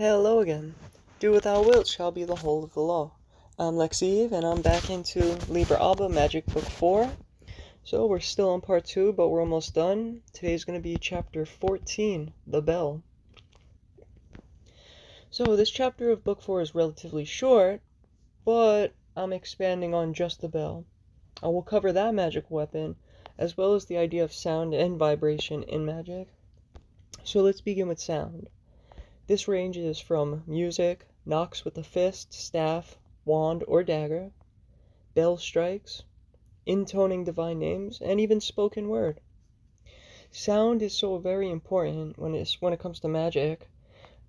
Hello again. Do without wilt shall be the whole of the law. I'm Lexi Eve, and I'm back into Liber ABA Magic Book 4. So we're still on part 2, but we're almost done. Today's going to be chapter 14, The Bell. So this chapter of Book 4 is relatively short, but I'm expanding on just the bell. I will cover that magic weapon, as well as the idea of sound and vibration in magic. So let's begin with sound. This ranges from music, knocks with a fist, staff, wand, or dagger, bell strikes, intoning divine names, and even spoken word. Sound is so very important when it comes to magic,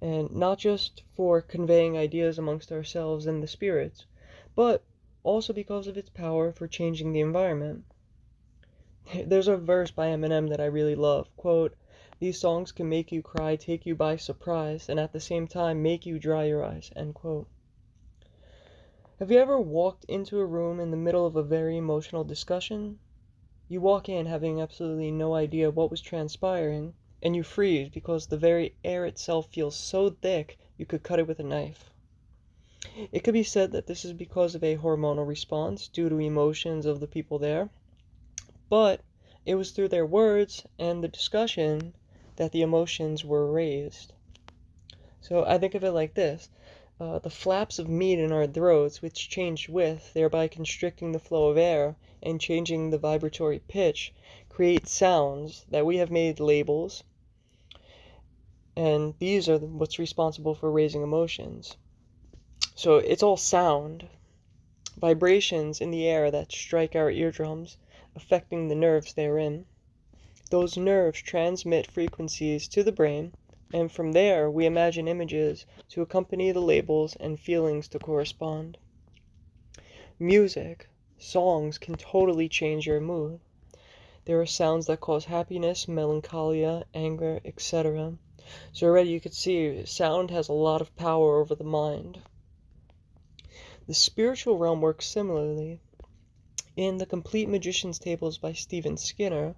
and not just for conveying ideas amongst ourselves and the spirits, but also because of its power for changing the environment. There's a verse by Eminem that I really love, quote, "These songs can make you cry, take you by surprise, and at the same time make you dry your eyes," end quote. Have you ever walked into a room in the middle of a very emotional discussion? You walk in having absolutely no idea what was transpiring, and you freeze because the very air itself feels so thick you could cut it with a knife. It could be said that this is because of a hormonal response due to emotions of the people there, but it was through their words and the discussion that the emotions were raised. So I think of it like this. The flaps of meat in our throats, which change width, thereby constricting the flow of air and changing the vibratory pitch, create sounds that we have made labels, and these are what's responsible for raising emotions. So it's all sound, vibrations in the air that strike our eardrums, affecting the nerves therein. Those nerves transmit frequencies to the brain, and from there we imagine images to accompany the labels and feelings to correspond. Music, songs can totally change your mood. There are sounds that cause happiness, melancholia, anger, etc. So already you could see sound has a lot of power over the mind. The spiritual realm works similarly. In the Complete Magician's Tables by Stephen Skinner,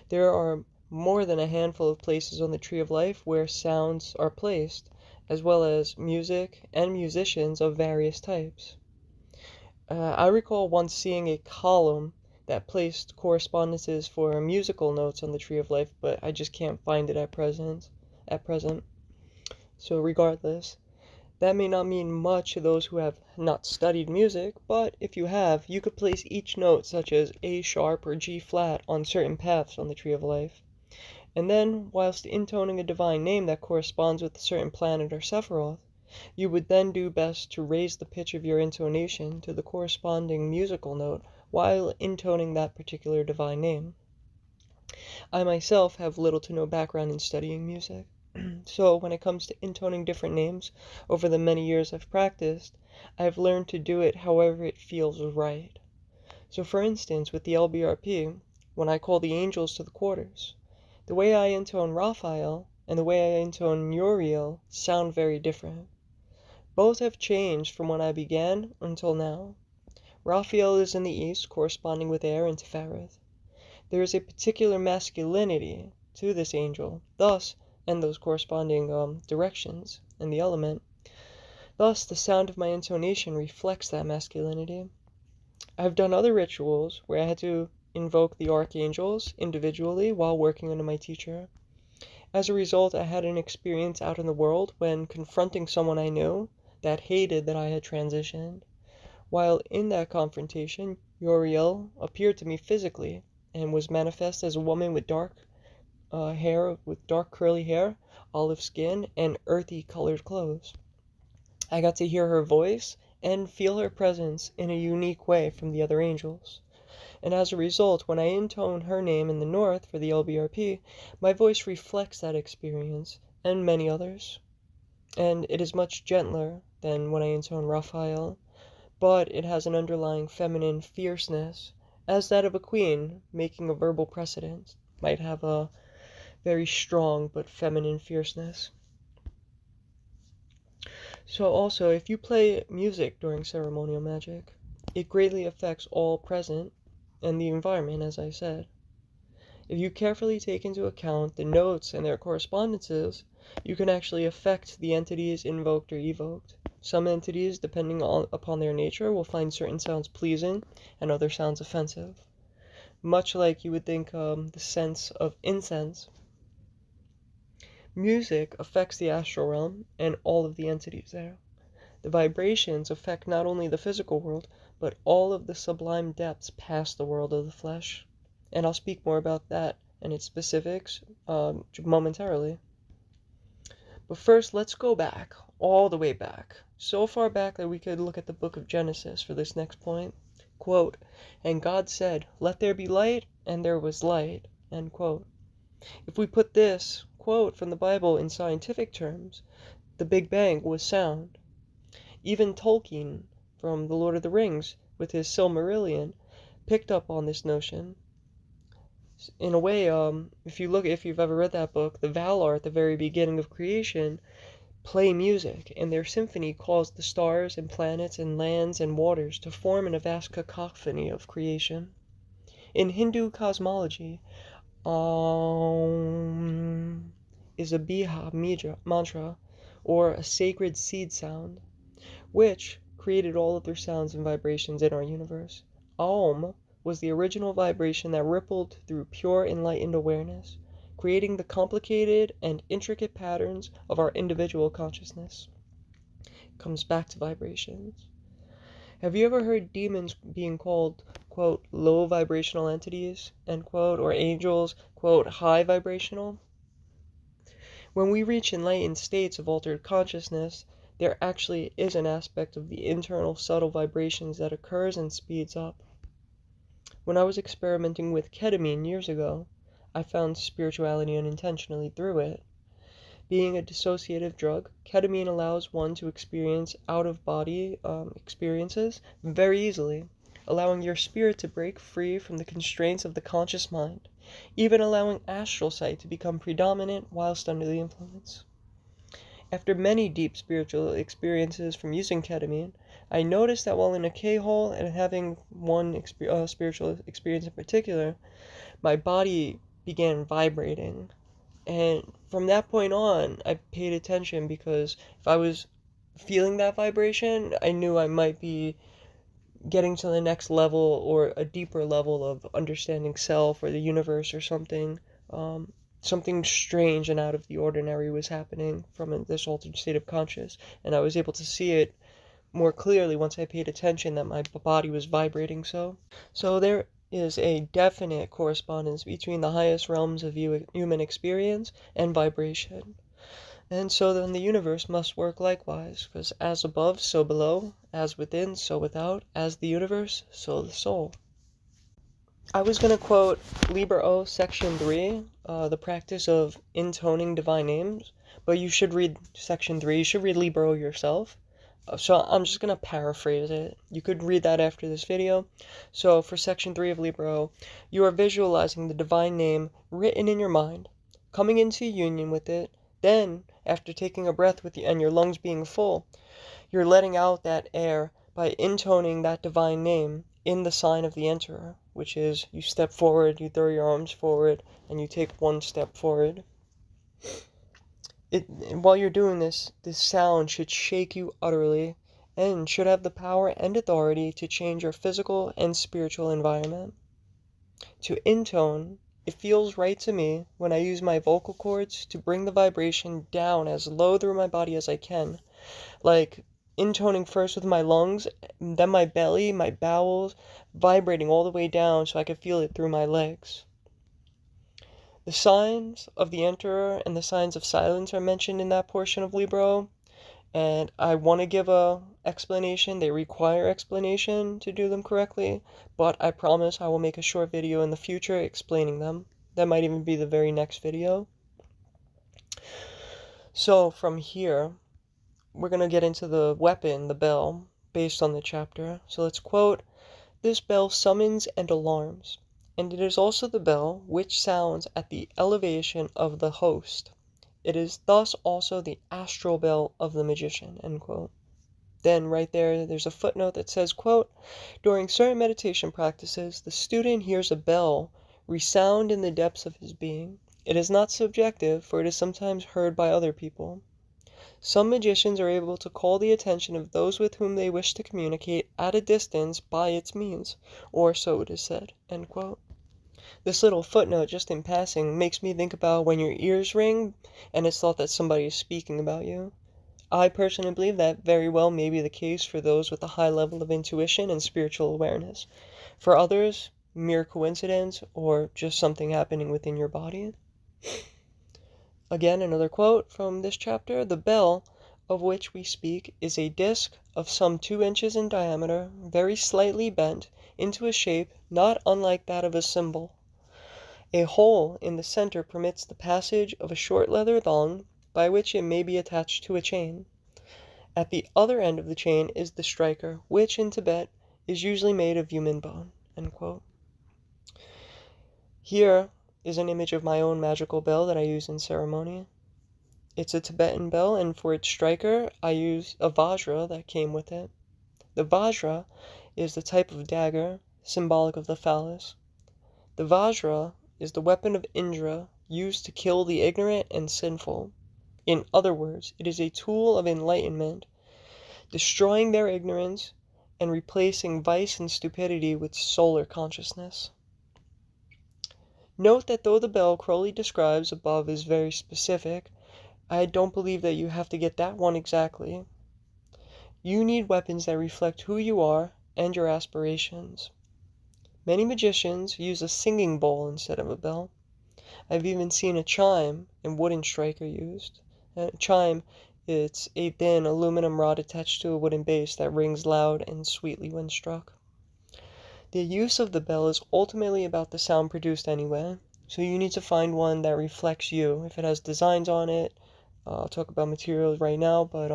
there are more than a handful of places on the Tree of Life where sounds are placed, as well as music and musicians of various types. I recall once seeing a column that placed correspondences for musical notes on the Tree of Life, but I just can't find it at present. So regardless, that may not mean much to those who have not studied music, but if you have, you could place each note, such as A sharp or G flat, on certain paths on the Tree of Life. And then, whilst intoning a divine name that corresponds with a certain planet or Sephiroth, you would then do best to raise the pitch of your intonation to the corresponding musical note while intoning that particular divine name. I myself have little to no background in studying music. So when it comes to intoning different names over the many years I've practiced, I've learned to do it however it feels right. So for instance, with the LBRP, when I call the angels to the quarters, the way I intone Raphael and the way I intone Uriel sound very different. Both have changed from when I began until now. Raphael is in the east, corresponding with air and Tefereth. There is a particular masculinity to this angel, thus, and those corresponding directions in the element. Thus, the sound of my intonation reflects that masculinity. I've done other rituals where I had to invoke the archangels individually while working under my teacher. As a result, I had an experience out in the world when confronting someone I knew that hated that I had transitioned. While in that confrontation, Uriel appeared to me physically and was manifest as a woman with dark curly hair, olive skin, and earthy colored clothes. I got to hear her voice and feel her presence in a unique way from the other angels. And as a result, when I intone her name in the north for the LBRP, my voice reflects that experience and many others. And it is much gentler than when I intone Raphael, but it has an underlying feminine fierceness, as that of a queen making a verbal precedent might have a very strong but feminine fierceness. So also, if you play music during ceremonial magic, it greatly affects all present and the environment, as I said. If you carefully take into account the notes and their correspondences, You can actually affect the entities invoked or evoked. Some entities, depending upon their nature, will find certain sounds pleasing and other sounds offensive. Much like you would think the sense of incense. Music affects the astral realm and all of the entities there. The vibrations affect not only the physical world, but all of the sublime depths past the world of the flesh. And I'll speak more about that and its specifics momentarily. But first, let's go back, all the way back, so far back that we could look at the book of Genesis for this next point. Quote, "And God said, let there be light, and there was light." End quote. If we put this quote from the Bible in scientific terms, the Big Bang was sound. Even Tolkien, from The Lord of the Rings, with his Silmarillion, picked up on this notion. In a way, if you've ever read that book, the Valar at the very beginning of creation play music, and their symphony caused the stars and planets and lands and waters to form in a vast cacophony of creation. In Hindu cosmology, is a Biha mantra, or a sacred seed sound, which created all other sounds and vibrations in our universe. Aum was the original vibration that rippled through pure enlightened awareness, creating the complicated and intricate patterns of our individual consciousness. It comes back to vibrations. Have you ever heard demons being called, quote, low vibrational entities, end quote, or angels, quote, high vibrational? When we reach enlightened states of altered consciousness, there actually is an aspect of the internal subtle vibrations that occurs and speeds up. When I was experimenting with ketamine years ago, I found spirituality unintentionally through it. Being a dissociative drug, ketamine allows one to experience out-of-body experiences very easily, allowing your spirit to break free from the constraints of the conscious mind, even allowing astral sight to become predominant whilst under the influence. After many deep spiritual experiences from using ketamine, I noticed that while in a K-hole and having one spiritual experience in particular, my body began vibrating. And from that point on, I paid attention, because if I was feeling that vibration, I knew I might be getting to the next level or a deeper level of understanding self or the universe or something. Something strange and out of the ordinary was happening from this altered state of conscious, and I was able to see it more clearly once I paid attention that my body was vibrating so. So there is a definite correspondence between the highest realms of human experience and vibration. And so then the universe must work likewise, because as above, so below, as within, so without, as the universe, so the soul. I was going to quote Liber ABA section 3, the practice of intoning divine names, but you should read section 3, you should read Liber ABA yourself. So I'm just going to paraphrase it. You could read that after this video. So for section 3 of Liber ABA, you are visualizing the divine name written in your mind, coming into union with it. Then, after taking a breath with you and your lungs being full, you're letting out that air by intoning that divine name in the sign of the enterer, which is you step forward, you throw your arms forward, and you take one step forward. While you're doing this, this sound should shake you utterly and should have the power and authority to change your physical and spiritual environment. To intone, it feels right to me when I use my vocal cords to bring the vibration down as low through my body as I can, like intoning first with my lungs, then my belly, my bowels, vibrating all the way down so I could feel it through my legs. The signs of the enterer and the signs of silence are mentioned in that portion of Liber ABA, and I want to give a explanation. They require explanation to do them correctly, but I promise I will make a short video in the future explaining them. That might even be the very next video. So from here, we're going to get into the weapon, the bell, based on the chapter. So let's quote, "This bell summons and alarms, and it is also the bell which sounds at the elevation of the host. It is thus also the astral bell of the magician," end quote. Then right there's a footnote that says, quote, "During certain meditation practices, the student hears a bell resound in the depths of his being, It is not subjective, for it is sometimes heard by other people. Some magicians are able to call the attention of those with whom they wish to communicate at a distance by its means, or so it is said." End quote. This little footnote, just in passing, makes me think about when your ears ring and it's thought that somebody is speaking about you. I personally believe that very well may be the case for those with a high level of intuition and spiritual awareness. For others, mere coincidence or just something happening within your body. Again, another quote from this chapter: "The bell of which we speak is a disc of some 2 inches in diameter, very slightly bent into a shape not unlike that of a cymbal. A hole in the center permits the passage of a short leather thong, by which it may be attached to a chain. At the other end of the chain is the striker, which in Tibet is usually made of human bone." End quote. Here is an image of my own magical bell that I use in ceremony. It's a Tibetan bell, and for its striker, I use a vajra that came with it. The vajra is the type of dagger, symbolic of the phallus. The vajra is the weapon of Indra, used to kill the ignorant and sinful. In other words, it is a tool of enlightenment, destroying their ignorance and replacing vice and stupidity with solar consciousness. Note that though the bell Crowley describes above is very specific, I don't believe that you have to get that one exactly. You need weapons that reflect who you are and your aspirations. Many magicians use a singing bowl instead of a bell. I've even seen a chime and wooden striker used. A chime, it's a thin aluminum rod attached to a wooden base that rings loud and sweetly when struck. The use of the bell is ultimately about the sound produced anyway, so you need to find one that reflects you. If it has designs on it, I'll talk about materials right now, but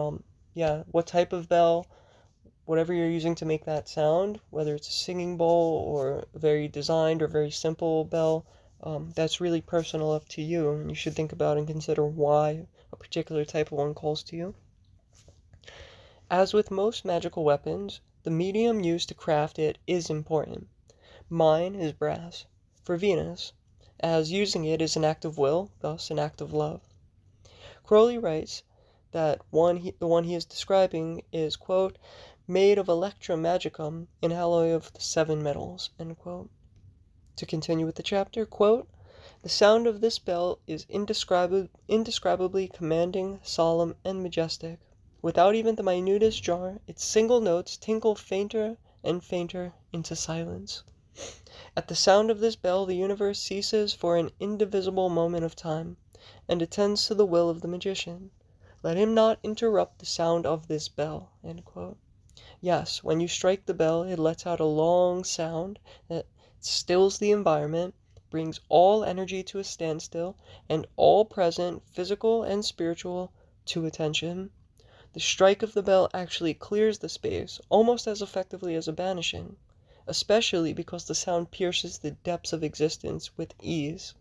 yeah, what type of bell, whatever you're using to make that sound, whether it's a singing bowl or a very designed or very simple bell, that's really personal up to you, and you should think about and consider why a particular type of one calls to you. As with most magical weapons, the medium used to craft it is important. Mine is brass, for Venus, as using it is an act of will, thus an act of love. Crowley writes that the one he is describing is, quote, "made of electrum magicum, an alloy of the 7 metals," end quote. To continue with the chapter, quote, "The sound of this bell is indescribably commanding, solemn, and majestic. Without even the minutest jar, its single notes tinkle fainter and fainter into silence. At the sound of this bell, the universe ceases for an indivisible moment of time, and attends to the will of the magician. Let him not interrupt the sound of this bell." End quote. Yes, when you strike the bell, it lets out a long sound that stills the environment, brings all energy to a standstill, and all present, physical and spiritual, to attention. The strike of the bell actually clears the space, almost as effectively as a banishing, especially because the sound pierces the depths of existence with ease.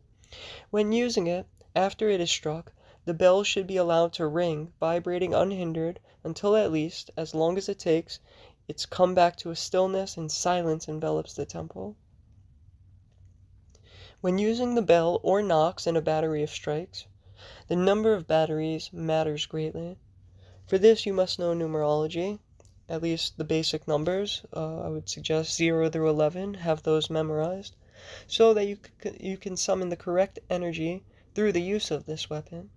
When using it, after it is struck, the bell should be allowed to ring, vibrating unhindered, until at least, as long as it takes, it's come back to a stillness and silence envelops the temple. When using the bell or knocks in a battery of strikes, the number of batteries matters greatly. For this, you must know numerology, at least the basic numbers. I would suggest 0 through 11, have those memorized, so that you can summon the correct energy through the use of this weapon.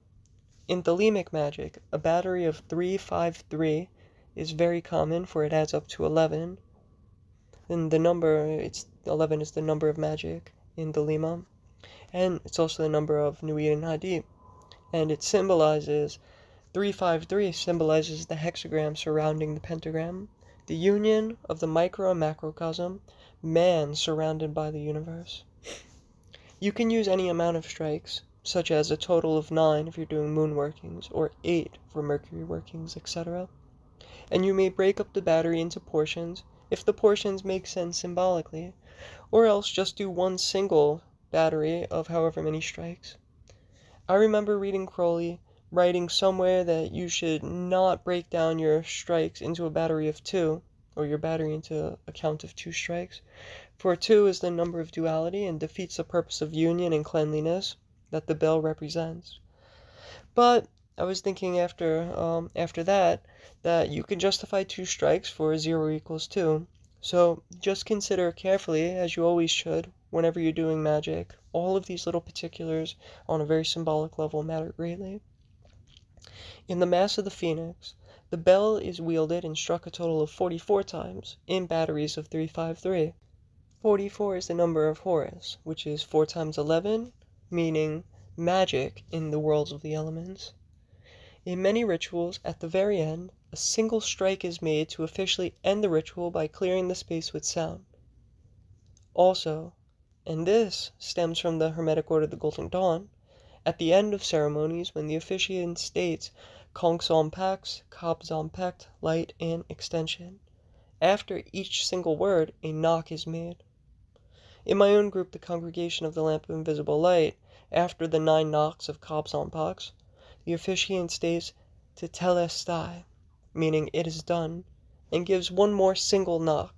In thelemic magic, a battery of 353 is very common, for it adds up to 11. And the number, 11 is the number of magic in Thelema, and it's also the number of Nuit and Hadith. And it symbolizes 353 symbolizes the hexagram surrounding the pentagram, the union of the micro and macrocosm, man surrounded by the universe. You can use any amount of strikes, such as a total of 9 if you're doing moon workings, or 8 for Mercury workings, etc. And you may break up the battery into portions, if the portions make sense symbolically, or else just do one single battery of however many strikes. I remember reading Crowley writing somewhere that you should not break down your strikes into a battery of 2, or your battery into a count of 2 strikes, for 2 is the number of duality and defeats the purpose of union and cleanliness. that the bell represents. But I was thinking after that you can justify 2 strikes for 0 equals 2. So just consider carefully, as you always should, whenever you're doing magic. All of these little particulars on a very symbolic level matter greatly. In the Mass of the Phoenix, the bell is wielded and struck a total of 44 times in batteries of 3-5-3. 44 is the number of Horus, which is 4 times 11, meaning magic in the worlds of the elements. In many rituals, at the very end, a single strike is made to officially end the ritual by clearing the space with sound. Also, and this stems from the Hermetic Order of the Golden Dawn, at the end of ceremonies when the officiant states Conch on Pax, Cops on Pect, Light, and Extension. After each single word, a knock is made. In my own group, the Congregation of the Lamp of Invisible Light, after the 9 knocks of Cops on Pax, the officiant states Tetelestai, meaning it is done, and gives one more single knock.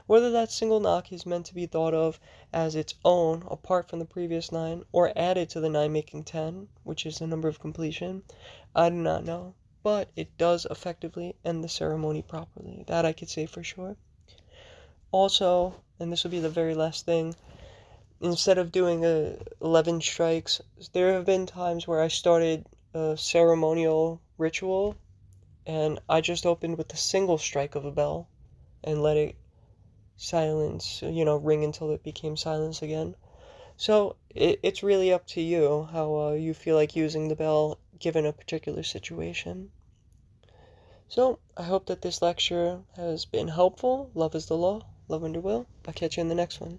Whether that single knock is meant to be thought of as its own, apart from the previous 9, or added to the 9 making 10, which is the number of completion, I do not know, but it does effectively end the ceremony properly. That I could say for sure. Also, and this will be the very last thing, instead of doing 11 strikes, there have been times where I started a ceremonial ritual and I just opened with a single strike of a bell and let it silence, ring until it became silence again. So it's really up to you how you feel like using the bell given a particular situation. So I hope that this lecture has been helpful. Love is the law. Love under will. I'll catch you in the next one.